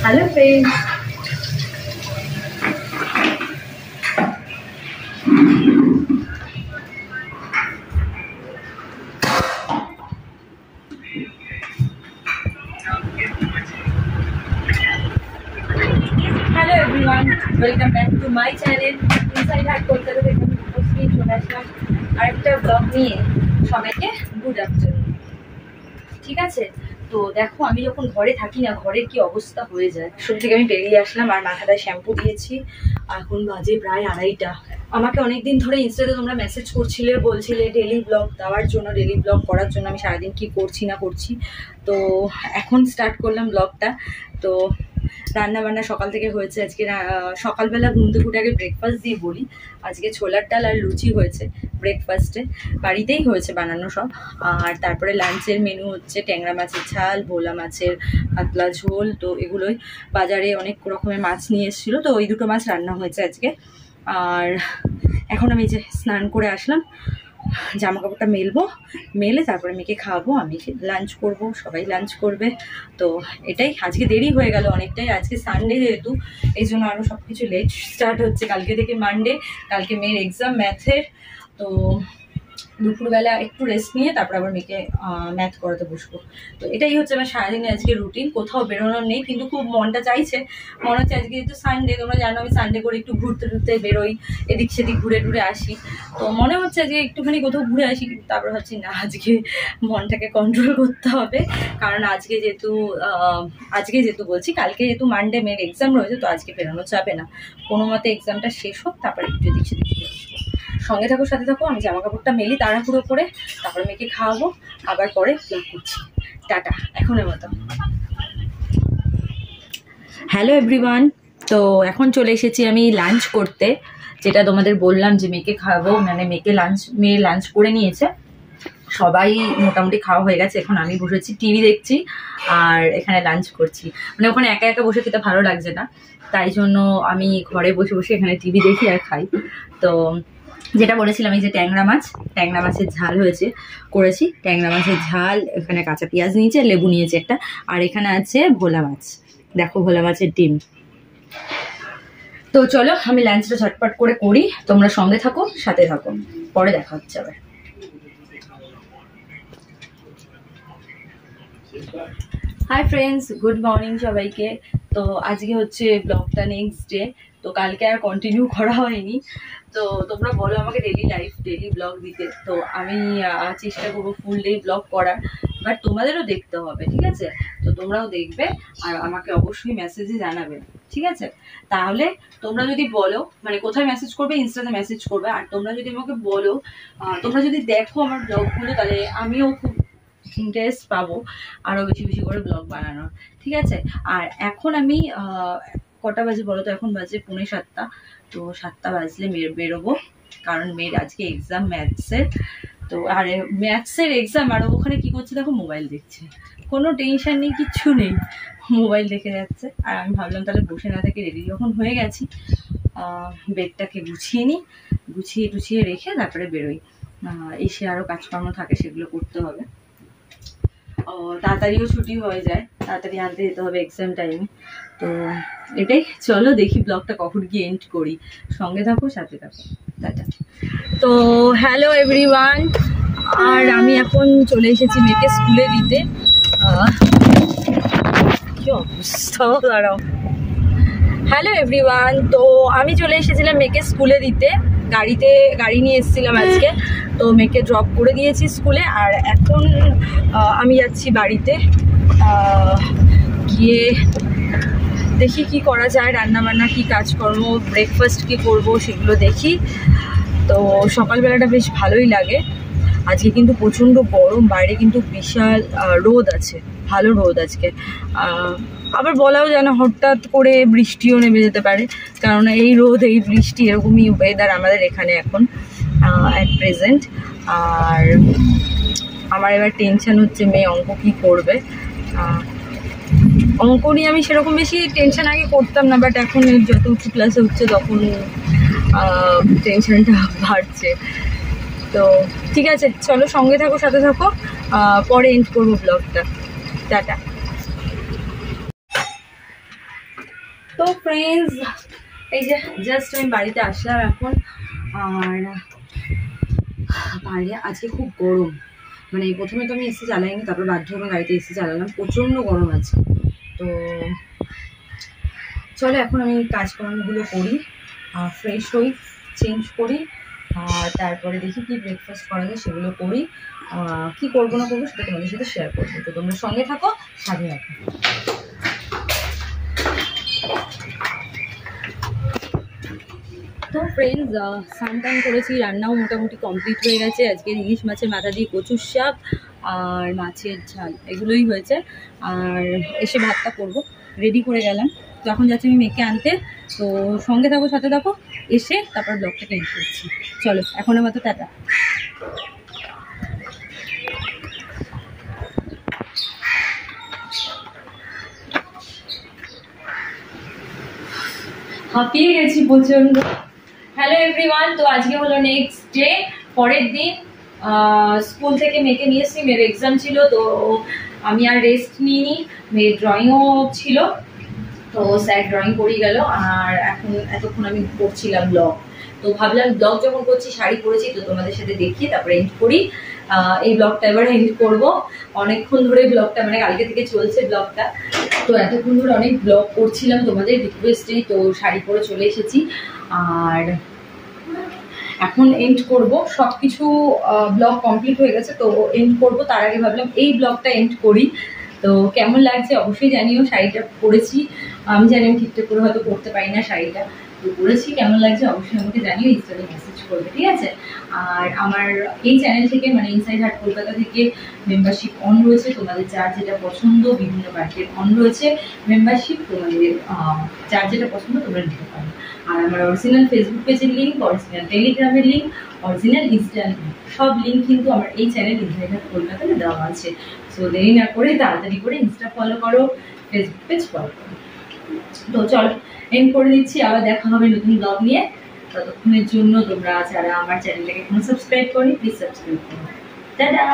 Hello friends. Hello everyone. Welcome back to my channel. Inside Heart Kolkata থেকে আমি উপস্থিত চলে আসলাম আরেকটা ব্লগ নিয়ে। সবাইকে গুড আফটারনুন। ঠিক আছে, তো দেখো আমি যখন ঘরে থাকি না, ঘরের কি অবস্থা হয়ে যায়। শুরু থেকে আমি বেরিয়ে আসলাম আর মাথাটায় শ্যাম্পু দিয়েছি। এখন বাজে প্রায় 2:30। আমাকে অনেকদিন ধরে ইনস্টাতে তোমরা মেসেজ করছিলে, বলছিলে ডেলি ব্লগ দেওয়ার জন্য, ডেলি ব্লগ করার জন্য আমি সারাদিন কি করছি না করছি। তো এখন স্টার্ট করলাম ব্লগটা। তো রান্না বান্না সকাল থেকে হয়েছে। আজকে সকালবেলা ঘুম থেকে উঠে আগে ব্রেকফাস্ট দিয়ে বলি। আজকে ছোলার ডাল আর লুচি হয়েছে ব্রেকফাস্টে, বাড়িতেই হয়েছে বানানো সব। আর তারপরে লাঞ্চের মেনু হচ্ছে ট্যাংরা মাছের ঝাল, ভোলা মাছের পাতলা ঝোল। তো এগুলোই বাজারে অনেক রকমের মাছ নিয়ে এসেছিলো, তো ওই দুটো মাছ রান্না হয়েছে আজকে। আর এখন আমি যে স্নান করে আসলাম, জামা কাপড়টা মেলে তারপরে মেয়েকে খাওয়াবো, আমি লাঞ্চ করব, সবাই লাঞ্চ করবে। তো এটাই, আজকে দেরি হয়ে গেল অনেকটাই। আজকে সানডে যেহেতু, এই জন্য আরও সব কিছু লেট স্টার্ট হচ্ছে। কালকে থেকে মানডে, কালকে মেয়ের এক্সাম ম্যাথের। তো দুপুরবেলা একটু রেস্ট নিয়ে তারপর আবার মেয়েকে ম্যাথ করাতে বসবো। তো এটাই হচ্ছে আমার সারাদিনে আজকে রুটিন। কোথাও বেরোনোর নেই, কিন্তু খুব মনটা চাইছে। মনে হচ্ছে আজকে যেহেতু সানডে, তোমরা জানো আমি সানডে করে একটু ঘুরতে বেরোই, এদিক সেদিক ঘুরে আসি। তো মনে হচ্ছে আজকে একটুখানি কোথাও ঘুরে আসি, কিন্তু তারপর ভাবছি না, আজকে মনটাকে কন্ট্রোল করতে হবে। কারণ আজকে যেহেতু বলছি, কালকে যেহেতু মানডে মেয়ের এক্সাম রয়েছে, তো আজকে বেরোনো যাবে না। কোনো মতে এক্সামটা শেষ হোক, তারপরে একটু এদিক সেদিক ঘুরে আসবো। সঙ্গে থাকো, সাথে থাকো। আমি জামা কাপড়টা মেলি তাড়াহুড়ো করে, তারপরে মেয়েকে খাওয়াবো, আবার পরে ব্লগ করছি। টাটা এখনের মতো। Hello everyone. তো এখন চলে এসেছি আমি লাঞ্চ করতে, যেটা তোমাদের বললাম যে মেয়েকে খাওয়াবো। মানে মেয়ে লাঞ্চ করে নিয়েছে, সবাই মোটামুটি খাওয়া হয়ে গেছে। এখন আমি বসেছি, টিভি দেখছি আর এখানে লাঞ্চ করছি। মানে ওখানে একা একা বসে খেতে ভালো লাগছে না, তাই জন্য আমি ঘরে বসে বসে এখানে টিভি দেখি আর খাই। তো যেটা বলেছিলাম, এই যে ট্যাংরা মাছের ঝাল করেছি। ট্যাংরা মাছের ঝাল, এখানে কাঁচা পেঁয়াজ নিয়েছে, লেবু নিয়েছে একটা, আর এখানে আছে ভোলা মাছ। দেখো, ভোলা মাছের ডিম। তো চলো আমি লাঞ্চটা ঝটপট করে করি, তোমরা সঙ্গে থাকো, সাথে থাকো, পরে দেখা হচ্ছে আবার। হাই ফ্রেন্ডস, গুড মর্নিং সবাইকে। তো আজকে হচ্ছে ব্লগটা নেক্সট ডে। তো কালকে আর কন্টিনিউ করা হয়নি। তো তোমরা বলো আমাকে ডেলি ব্লগ দিতে, তো আমি চেষ্টা করবো ফুল ডে ব্লগ করার। বাট তোমাদেরও দেখতে হবে, ঠিক আছে? তো তোমরাও দেখবে আর আমাকে অবশ্যই মেসেজে জানাবে, ঠিক আছে? তাহলে তোমরা যদি বলো, মানে কোথায় মেসেজ করবে, ইনস্টাতে মেসেজ করবে। আর তোমরা যদি আমাকে বলো, তোমরা যদি দেখো আমার ব্লগগুলো, তাহলে আমিও খুব ইন্টারেস্ট পাবো আরও বেশি করে ব্লগ বানানোর, ঠিক আছে? আর এখন আমি কটা বাজে বলো তো? এখন বাজে 6:45। তো 7টা বাজলে মেয়ের বেরোবো, কারণ মেয়ের আজকে এক্সাম ম্যাথসের। তো আর ম্যাথসের এক্সাম, আর ওখানে কি করছে দেখো, মোবাইল দেখছে। কোনো টেনশন নেই, কিচ্ছু নেই, মোবাইল দেখে যাচ্ছে। আর আমি ভাবলাম তাহলে বসে না থেকে রেডি যখন হয়ে গেছি, বেডটাকে গুছিয়ে রেখে তারপরে বেরোই। এসে আরও কাজকর্ম থাকে, সেগুলো করতে হবে। তাড়াতাড়িও ছুটি হয়ে যায়, তাড়াতাড়ি আনতে যেতে হবে এক্সাম টাইমে। তো এটাই, চলো দেখি ব্লগটা কখন গিয়ে এন্ড করি। সঙ্গে থাকো, সাথে থাকো, টাটা। তো হ্যালো এভরিওয়ান, আর আমি এখন চলে এসেছি মেয়েকে স্কুলে দিতে। কি অবস্থা, দাঁড়াও। হ্যালো এভরিওয়ান, তো আমি চলে এসেছিলাম মেয়েকে স্কুলে দিতে। গাড়ি নিয়ে এসেছিলাম আজকে। তো মেয়েকে ড্রপ করে দিয়েছি স্কুলে, আর এখন আমি যাচ্ছি বাড়িতে। গিয়ে দেখি কি করা যায়, রান্নাবান্না কি কাজকর্ম, ব্রেকফাস্ট কি করব সেগুলো দেখি। তো সকালবেলাটা বেশ ভালোই লাগে। আজকে কিন্তু প্রচণ্ড গরম, বাইরে কিন্তু বিশাল রোদ আছে, ভালো রোদ আজকে। আবার বলাও যেন হঠাৎ করে বৃষ্টিও নেমে যেতে পারে, কারণ এই রোদ এই বৃষ্টি এরকমই ওয়েদার আমাদের এখানে এখন অ্যাট প্রেজেন্ট। আর আমার এবার টেনশন হচ্ছে মেয়ে অঙ্ক কী করবে। অঙ্ক নিয়ে আমি সেরকম বেশি টেনশন আগে করতাম না, বাট এখন যত উঁচু ক্লাসে উঠছে তখন টেনশনটা বাড়ছে। তো ঠিক আছে, চলো সঙ্গে থাকো, সাথে থাকো, পরে এন্ড করবো ব্লগটা। টাটা। তো ফ্রেন্ডস, এই যে জাস্ট আমি বাড়িতে আসলাম এখন। আর বাইরে আজকে খুব গরম, মানে প্রথমে তো আমি এসি চালাইনি, তারপর বাধ্য হয়ে গাড়িতে এসি চালালাম, প্রচণ্ড গরম আছে। তো চলো এখন আমি কাজকর্মগুলো করি, ফ্রেশ হই, চেঞ্জ করি, আর তারপরে দেখি কি ব্রেকফাস্ট করা যায় সেগুলো করি। কি করবো না করবো সেটা তোমাদের সাথে শেয়ার করবো, তো তোমরা সঙ্গে থাকো, সাথে রাখো। তো ফ্রেন্ডস, স্নান টান করেছি, রান্নাও মোটামুটি কমপ্লিট হয়ে গেছে। আজকে ইলিশ মাছের মাথা দিয়ে কচুর শাক আর মাছের ঝাল এগুলোই হয়েছে। আর এসে ভাতটা করব, রেডি করে গেলাম। তো এখন যাচ্ছি আমি মেয়েকে আনতে, তো সঙ্গে থাকো, সাথে থাকো, এসে তারপর ব্লগটাকে এন্ড করছি। চলো এখন আমার তো টাটা। হাঁপিয়ে গেছি প্রচণ্ড। হ্যালো এভরিওয়ান, তো আজকে হলো নেক্সট ডে, পরের দিন। স্কুল থেকে মেয়েকে নিয়ে এসেছি, মেয়ের এক্সাম ছিল, তো আমি আর রেস্ট নিইনি। মেয়ের ড্রয়িংও ছিল, তো স্যার ড্রয়িং করিয়ে গেল। আর এখন এতক্ষণ আমি করছিলাম ব্লগ, তো ভাবলাম ব্লগ যখন করছি, শাড়ি পরেছি, তো তোমাদের সাথে দেখিয়ে তারপরে এন্ড করি। এই ব্লগটা এবার এন্ড করবো। অনেকক্ষণ ধরে ব্লগটা, মানে কালকে থেকে চলছে ব্লগটা, তো এতক্ষণ ধরে অনেক ব্লগ করছিলাম তোমাদের রিকোয়েস্টেই, তো শাড়ি পরে চলে এসেছি। আর এখন এন্ড করব, সব কিছু ব্লগ কমপ্লিট হয়ে গেছে, তো এন্ড করব। তার আগে ভাবলাম এই ব্লগটা এন্ড করি। তো কেমন লাগছে অবশ্যই জানিও। শাড়িটা পরেছি, আমি জানি আমি ঠিকঠাক করে হয়তো পরতে পারি না শাড়িটা, তো পরেছি, কেমন লাগছে অবশ্যই আমাকে জানিও, ইনস্টাতে মেসেজ করবে, ঠিক আছে? আর আমার এই চ্যানেল থেকে, মানে ইনসাইড হাট কলকাতা থেকে মেম্বারশিপ অন রয়েছে। তোমাদের যার যেটা পছন্দ, বিভিন্ন ব্যাংকের অন রয়েছে মেম্বারশিপ, তোমাদের যার যেটা পছন্দ তোমরা নিতে পারো। আর আমার অরিজিনাল ফেসবুক পেজের লিঙ্ক, অরিজিনাল টেলিগ্রামের লিঙ্ক, অরিজিনাল ইনস্টার লিঙ্ক, সব লিঙ্ক কিন্তু আমার এই চ্যানেল ইনসাইড হাট কলকাতাতে দেওয়া আছে। সো দেরি না করে তাড়াতাড়ি করে ইনস্টা ফলো করো, ফেসবুক পেজ ফলো করো। তো চলো এন্ড করে দিচ্ছি, আবার দেখা হবে নতুন ব্লগ নিয়ে। ততক্ষণের জন্য তোমরা যারা আমার চ্যানেলটাকে এখনো সাবস্ক্রাইব করো, প্লিজ সাবস্ক্রাইব করো। টাটা।